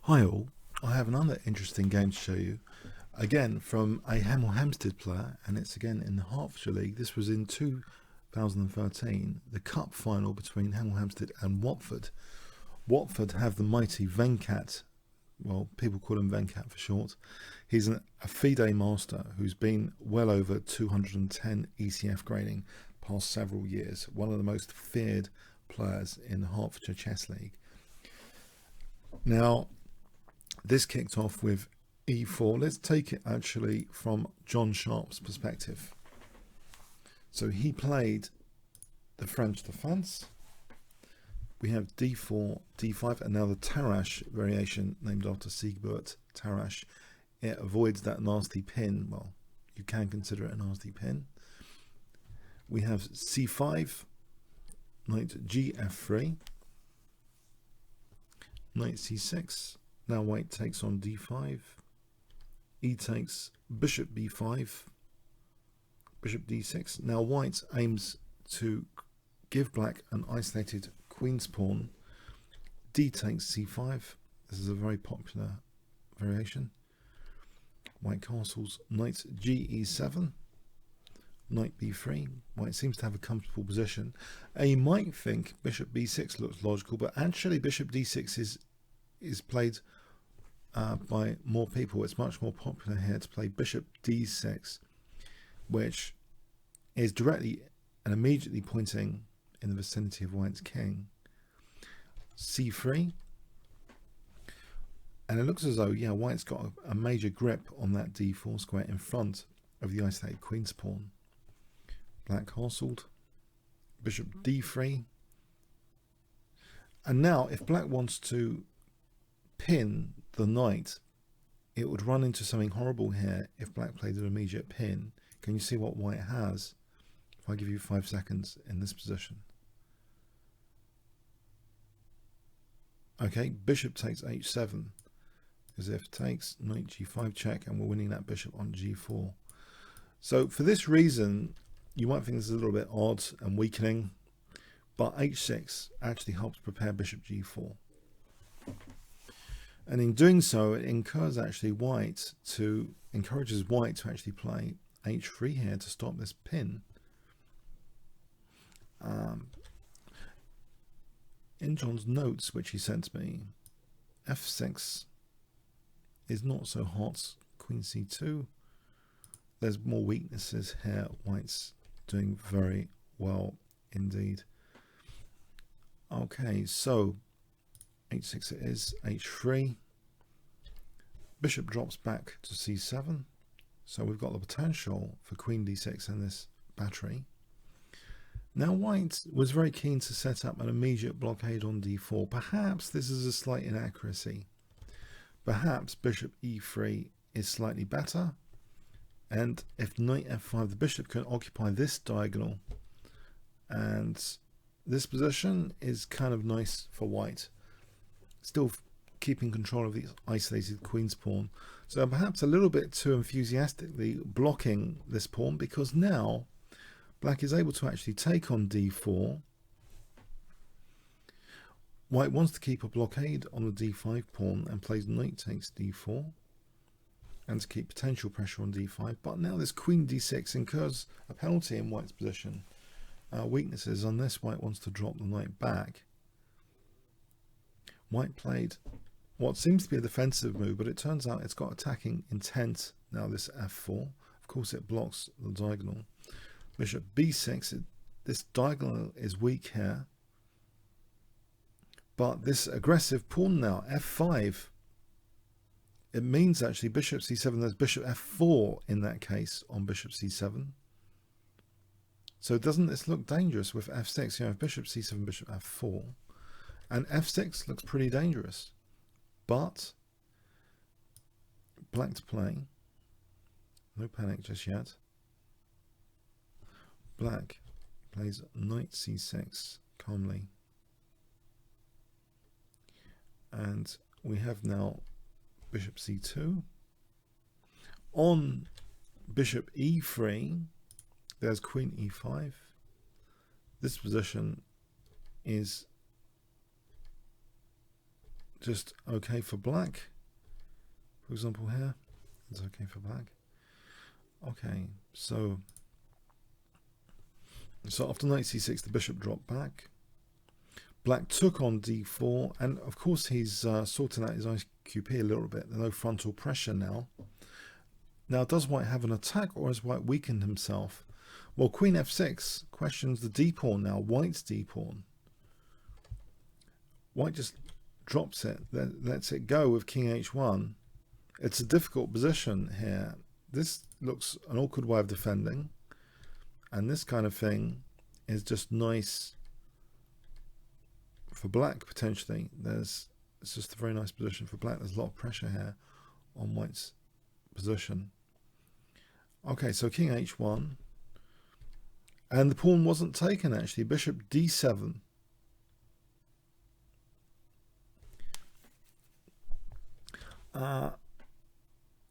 Hi all, I have another interesting game to show you, again from a Hemel Hempstead player, and it's again in the Hertfordshire League. This was in 2013, the cup final between Hemel Hempstead and Watford. Watford have the mighty Venkat, well people call him Venkat for short. He's a FIDE master who's been well over 210 ECF grading past several years, one of the most feared players in the Hertfordshire Chess League. Now, this kicked off with e4. Let's take it actually from John Sharp's perspective. So he played the French defense. We have d4, d5, and now the Tarrasch variation named after Siegbert Tarrasch. It avoids that nasty pin. Well, you can consider it a nasty pin. We have c5, knight gf3, knight c6. Now white takes on d5, e takes bishop b5, bishop d6. Now white aims to give black an isolated queen's pawn. D takes c5. This is a very popular variation. White castles, knight ge7, knight b3. White seems to have a comfortable position. And you might think bishop b6 looks logical, but actually bishop d6 is played by more people. It's much more popular here to play bishop d6, which is directly and immediately pointing in the vicinity of white's king. c3, and it looks as though, yeah, white's got a major grip on that d4 square in front of the isolated queen's pawn. Black castled, bishop d3, and now if black wants to pin the knight, it would run into something horrible here if black played an immediate pin. Can you see what white has if I give you 5 seconds in this position? Okay, bishop takes h7, as if takes, knight g5 check, and we're winning that bishop on g4. So for this reason, you might think this is a little bit odd and weakening, but h6 actually helps prepare bishop g4. And in doing so, it encourages white to actually play h3 here to stop this pin. In John's notes, which he sent me, f6 is not so hot. Queen c2. There's more weaknesses here. White's doing very well indeed. Okay, so h6 it is, h3, bishop drops back to c7, so we've got the potential for queen d6 in this battery. Now white was very keen to set up an immediate blockade on d4. Perhaps this is a slight inaccuracy. Perhaps bishop e3 is slightly better, and if knight f5, the bishop can occupy this diagonal, and this position is kind of nice for white, still keeping control of the isolated queen's pawn. So perhaps a little bit too enthusiastically blocking this pawn, because now black is able to actually take on d4. White wants to keep a blockade on the d5 pawn and plays knight takes d4, and to keep potential pressure on d5. But now this queen d6 incurs a penalty in white's position. Weaknesses on this, white wants to drop the knight back. White played what seems to be a defensive move, but it turns out it's got attacking intent. Now this f4, of course it blocks the diagonal. Bishop b6, this diagonal is weak here, but this aggressive pawn now, f5, it means actually bishop c7, there's bishop f4 in that case on bishop c7. So doesn't this look dangerous with f6? You have bishop c7, bishop f4, and f6 looks pretty dangerous. But black to play, no panic just yet. Black plays knight c6 calmly, and we have now bishop c2. On bishop e3, there's queen e5. This position is just okay for black. For example, here, it's okay for black. Okay, so after knight c6, the bishop dropped back. Black took on d4, and of course he's sorting out his IQP a little bit. There's no frontal pressure now. Now, does white have an attack, or has white weakened himself? Well, queen f6 questions the d-pawn now, white's d-pawn. White just drops it, lets it go with king h1. It's a difficult position here. This looks an awkward way of defending, and this kind of thing is just nice for black, potentially. It's just a very nice position for black. There's a lot of pressure here on white's position. Okay, so king h1, and the pawn wasn't taken actually. Bishop d7.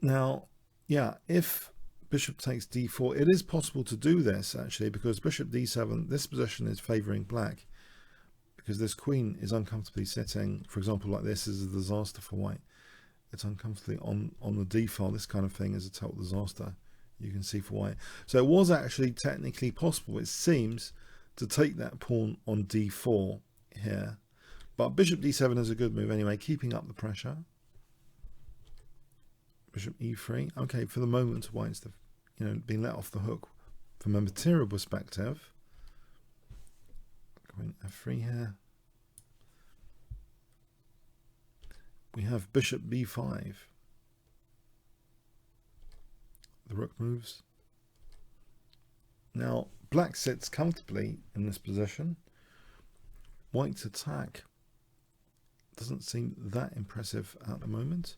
Now, yeah, if bishop takes d4, it is possible to do this actually, because bishop d7, this position is favoring black, because this queen is uncomfortably sitting, for example, like this is a disaster for white. It's uncomfortably on the d file. This kind of thing is a total disaster, you can see, for white. So it was actually technically possible, it seems, to take that pawn on d4 here. But bishop d7 is a good move anyway, keeping up the pressure. Bishop e3. Okay, for the moment, white's being let off the hook from a material perspective. Queen f3 here. We have bishop b5. The rook moves. Now, black sits comfortably in this position. White's attack doesn't seem that impressive at the moment.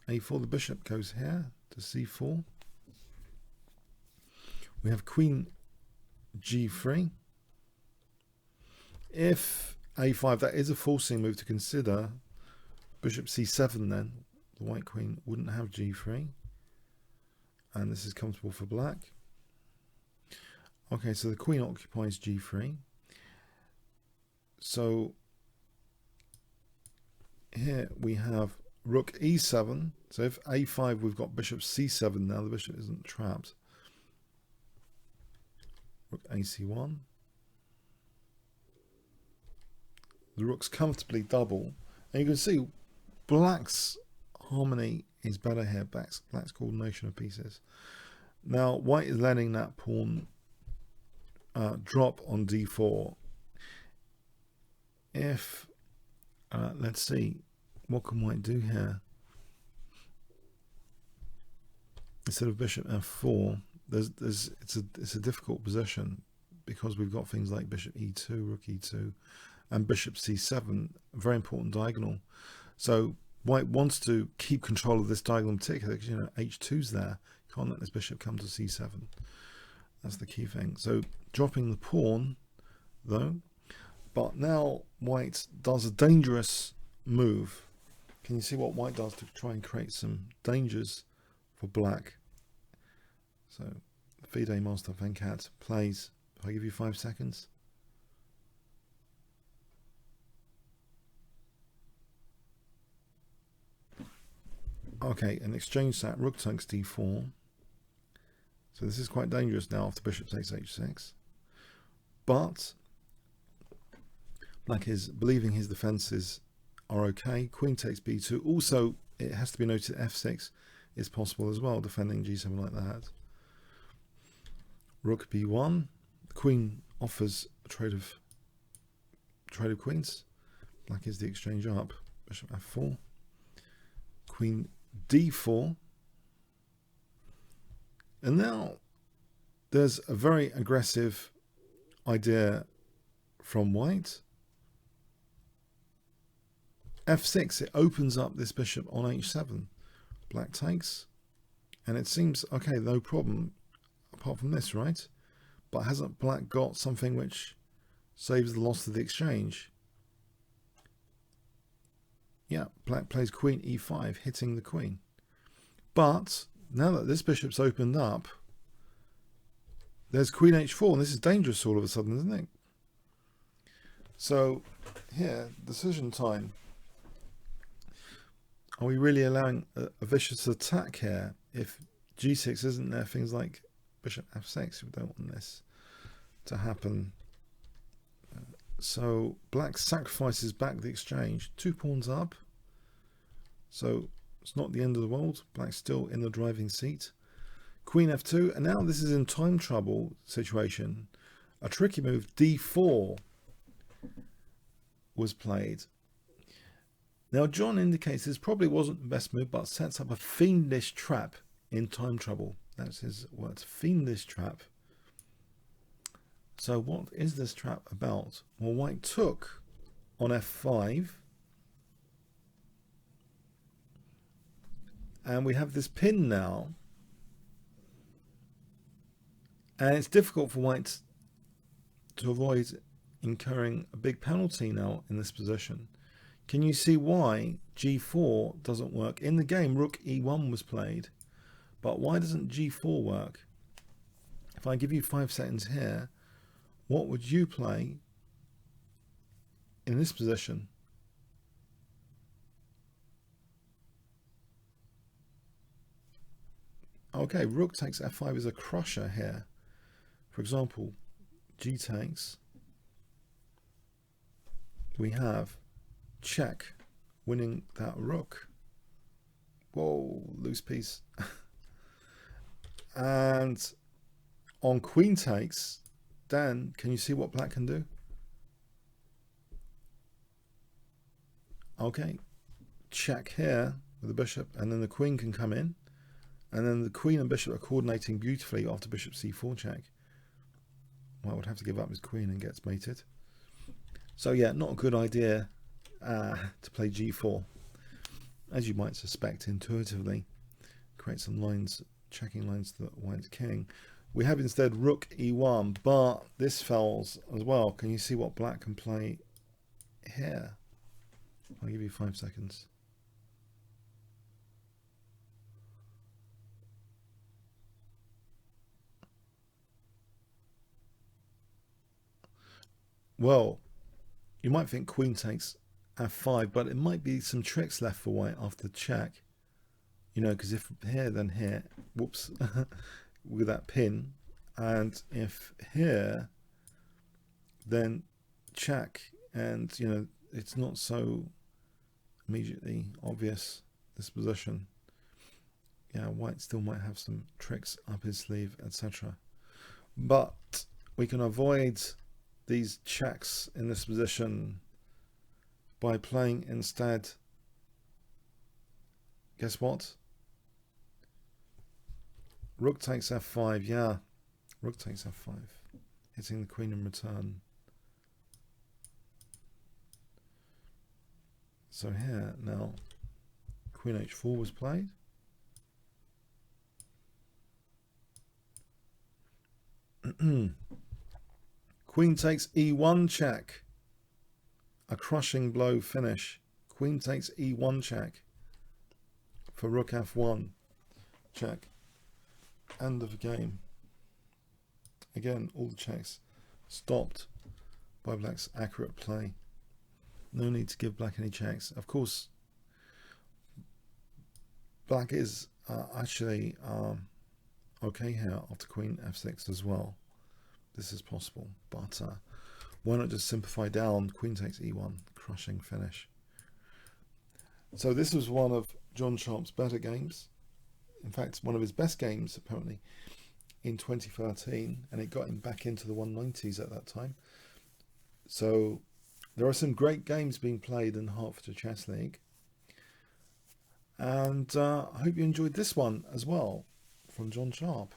a4, the bishop goes here to c4. We have queen g3. If a5, that is a forcing move to consider. Bishop c7 then, the white queen wouldn't have g3. And this is comfortable for black. Okay, so the queen occupies g3. So here we have rook e7. So if a5, we've got bishop c7 now, the bishop isn't trapped. Rook ac1. The rook's comfortably double. And you can see black's harmony is better here. Black's coordination of pieces. Now, white is letting that pawn drop on d4. If, let's see, what can white do here? Instead of bishop f4, it's a difficult position, because we've got things like bishop e2, rook e2, and bishop c7, a very important diagonal. So white wants to keep control of this diagonal in particular, because h2's there. You can't let this bishop come to c7. That's the key thing. So dropping the pawn, though. But now white does a dangerous move. Can you see what white does to try and create some dangers for black? So FIDE master Venkat plays. If I give you 5 seconds. Okay, and exchange that, rook takes d4. So this is quite dangerous now after bishop takes h6. But black is believing his defenses are okay. Queen takes b2. Also, it has to be noted f6 is possible as well, defending g7 like that. Rook b1. The queen offers a trade of queens. Black is the exchange up. Bishop f4. Queen d4. And now there's a very aggressive idea from white. f6, it opens up this bishop on h7. Black takes, and it seems okay, no problem apart from this, right? But hasn't black got something which saves the loss of the exchange? Yeah, black plays queen e5, hitting the queen. But now that this bishop's opened up, there's queen h4, and this is dangerous all of a sudden, isn't it? So here, decision time. Are we really allowing a vicious attack here? If g6 isn't there, things like bishop f6, we don't want this to happen. So black sacrifices back the exchange. 2 pawns up. So it's not the end of the world. Black's still in the driving seat. Queen f2, and now this is in time trouble situation. A tricky move, d4, was played. Now John indicates this probably wasn't the best move, but sets up a fiendish trap in time trouble. That's his words, fiendish trap. So what is this trap about? Well, white took on f5. And we have this pin now. And it's difficult for white to avoid incurring a big penalty now in this position. Can you see why g4 doesn't work? In the game, rook e1 was played. But why doesn't g4 work? If I give you 5 seconds here, what would you play in this position? Okay, rook takes f5 is a crusher here. For example, g takes. We have check, winning that rook. Whoa, loose piece. And on queen takes, then can you see what black can do? Okay, check here with the bishop, and then the queen can come in, and then the queen and bishop are coordinating beautifully after bishop c4 check. Well, I would have to give up his queen and gets mated. So yeah, not a good idea to play g4, as you might suspect intuitively. Create some lines, checking lines to the white king. We have instead rook e1, but this fails as well. Can you see what black can play here? I'll give you 5 seconds. Well, you might think queen takes f5, but it might be some tricks left for white after the check. You know, because if here, then here, whoops, with that pin, and if here, then check, and you know, it's not so immediately obvious, this position. Yeah, white still might have some tricks up his sleeve, etc. But we can avoid these checks in this position by playing instead, guess what? Rook takes f5, yeah, rook takes f5, hitting the queen in return. So here now, queen h4 was played. Queen takes e1 check, a crushing blow finish. Queen takes e1 check for rook f1 check. End of the game. Again, all the checks stopped by black's accurate play. No need to give black any checks. Of course, black is actually okay here after queen f6 as well. This is possible, but why not just simplify down? Queen takes e1, crushing finish. So this was one of John Sharp's better games. In fact, one of his best games, apparently, in 2013, and it got him back into the 190s at that time. So there are some great games being played in the Hertfordshire Chess League. And I hope you enjoyed this one as well from John Sharp.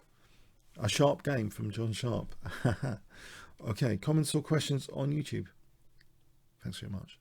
A sharp game from John Sharp. Okay, comments or questions on YouTube? Thanks very much.